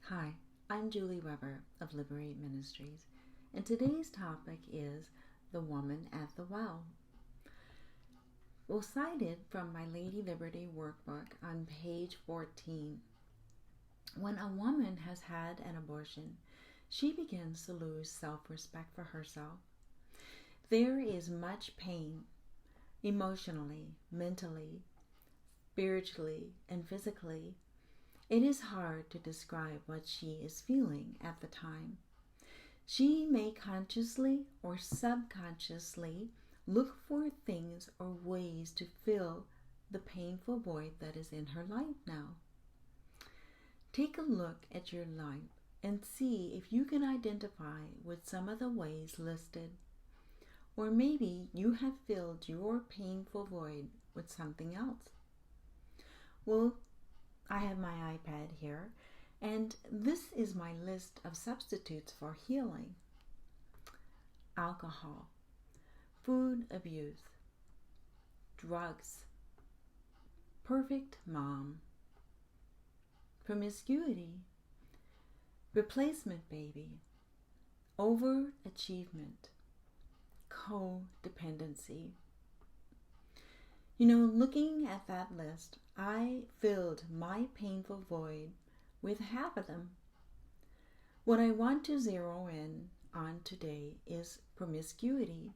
Hi, I'm Julie Weber of Liberate Ministries, and today's topic is the woman at the well. Well, cited from my Lady Liberty workbook on page 14. When a woman has had an abortion, she begins to lose self-respect for herself. There is much pain, emotionally, mentally, spiritually, and physically. It is hard to describe what she is feeling at the time. She may consciously or subconsciously look for things or ways to fill the painful void that is in her life now. Take a look at your life and see if you can identify with some of the ways listed. Or maybe you have filled your painful void with something else. Well, I have my iPad here, and this is my list of substitutes for healing. Alcohol, food abuse, drugs, perfect mom, promiscuity, replacement baby, overachievement, co-dependency. Looking at that list, I filled my painful void with half of them. What I want to zero in on today is promiscuity.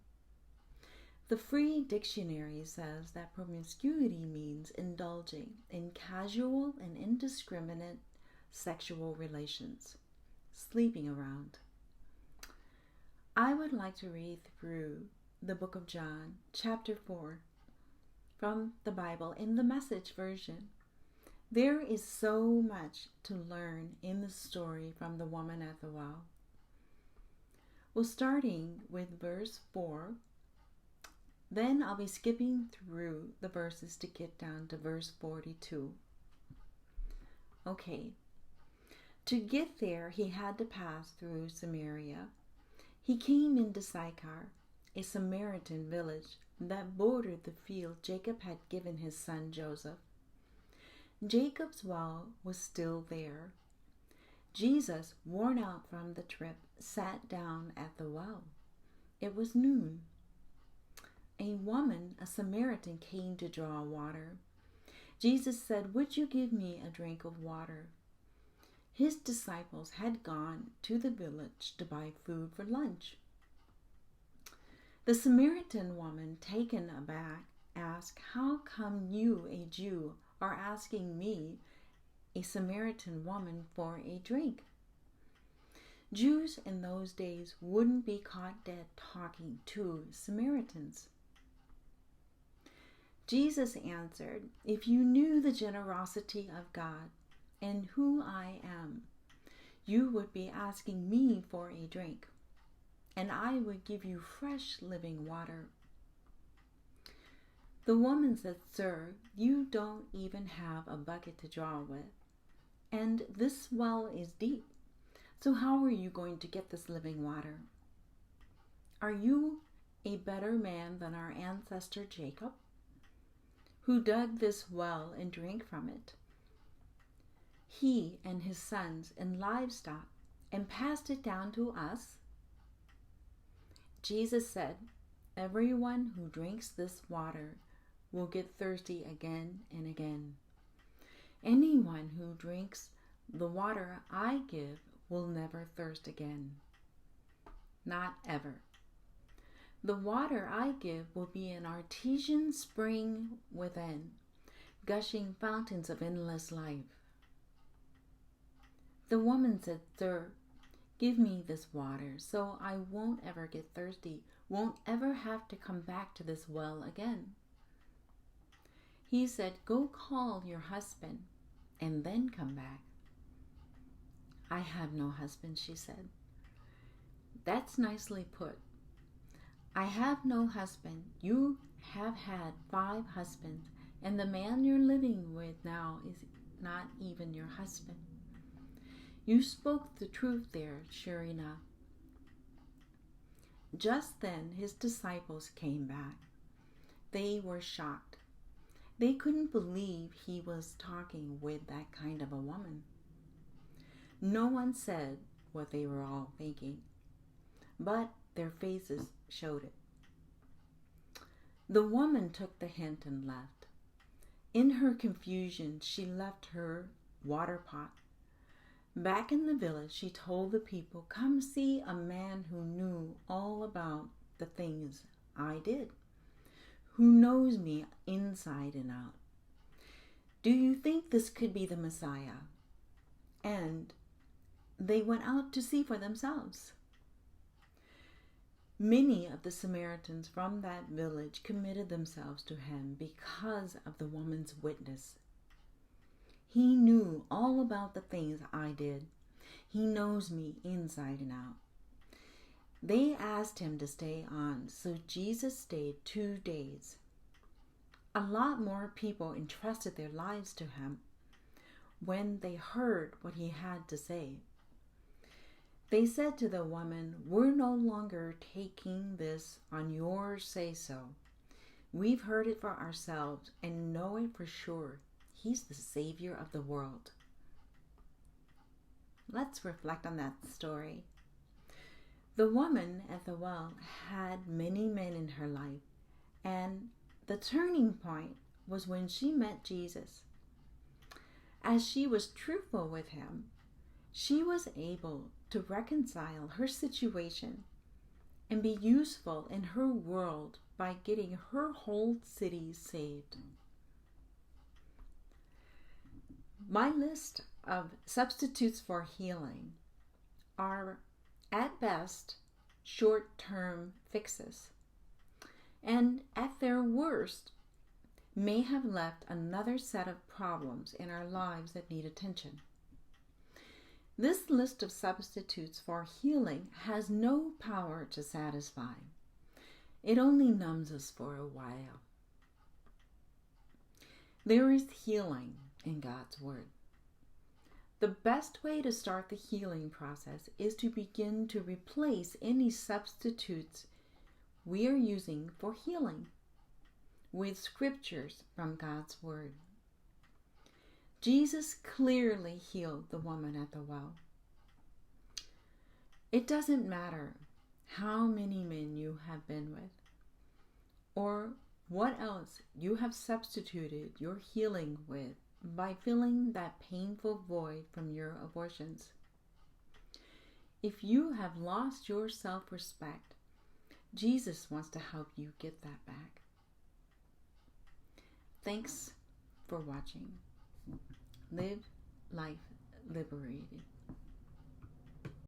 The Free Dictionary says that promiscuity means indulging in casual and indiscriminate sexual relations, sleeping around. I would like to read through the book of John, chapter 4, from the Bible in the Message version. There is so much to learn in the story from the woman at the well. Well, starting with verse 4, then I'll be skipping through the verses to get down to verse 42. Okay, to get there, he had to pass through Samaria. He came into Sychar, a Samaritan village that bordered the field Jacob had given his son Joseph. Jacob's well was still there. Jesus, worn out from the trip, sat down at the well. It was noon. A woman, a Samaritan, came to draw water. Jesus said, "Would you give me a drink of water?" His disciples had gone to the village to buy food for lunch. The Samaritan woman, taken aback, asked, "How come you, a Jew, are asking me, a Samaritan woman, for a drink?" Jews in those days wouldn't be caught dead talking to Samaritans. Jesus answered, "If you knew the generosity of God and who I am, you would be asking me for a drink, and I would give you fresh living water." The woman said, "Sir, you don't even have a bucket to draw with, and this well is deep. So how are you going to get this living water? Are you a better man than our ancestor Jacob, who dug this well and drank from it, he and his sons and livestock, and passed it down to us?" Jesus said, "Everyone who drinks this water will get thirsty again and again. Anyone who drinks the water I give will never thirst again. Not ever. The water I give will be an artesian spring within, gushing fountains of endless life." The woman said, "Sir, give me this water so I won't ever get thirsty, won't ever have to come back to this well again." He said, "Go call your husband and then come back." "I have no husband," she said. "That's nicely put. I have no husband. You have had 5 husbands, and the man you're living with now is not even your husband. You spoke the truth there, sure enough." Just then his disciples came back. They were shocked. They couldn't believe he was talking with that kind of a woman. No one said what they were all thinking, but their faces showed it. The woman took the hint and left. In her confusion, she left her water pot. Back in the village, she told the people, "Come see a man who knew all about the things I did, who knows me inside and out. Do you think this could be the Messiah?" And they went out to see for themselves. Many of the Samaritans from that village committed themselves to him because of the woman's witness. He knew all about the things I did. He knows me inside and out. They asked him to stay on, so Jesus stayed 2 days. A lot more people entrusted their lives to him when they heard what he had to say. They said to the woman, "We're no longer taking this on your say-so. We've heard it for ourselves and know it for sure. He's the Savior of the world." Let's reflect on that story. The woman at the well had many men in her life, and the turning point was when she met Jesus. As she was truthful with him, she was able to reconcile her situation and be useful in her world by getting her whole city saved. My list of substitutes for healing are, at best, short-term fixes, and at their worst, may have left another set of problems in our lives that need attention. This list of substitutes for healing has no power to satisfy. It only numbs us for a while. There is healing in God's Word. The best way to start the healing process is to begin to replace any substitutes we are using for healing with scriptures from God's Word. Jesus clearly healed the woman at the well. It doesn't matter how many men you have been with or what else you have substituted your healing with by filling that painful void from your abortions. If you have lost your self-respect, Jesus wants to help you get that back. Thanks for watching. Live life liberated.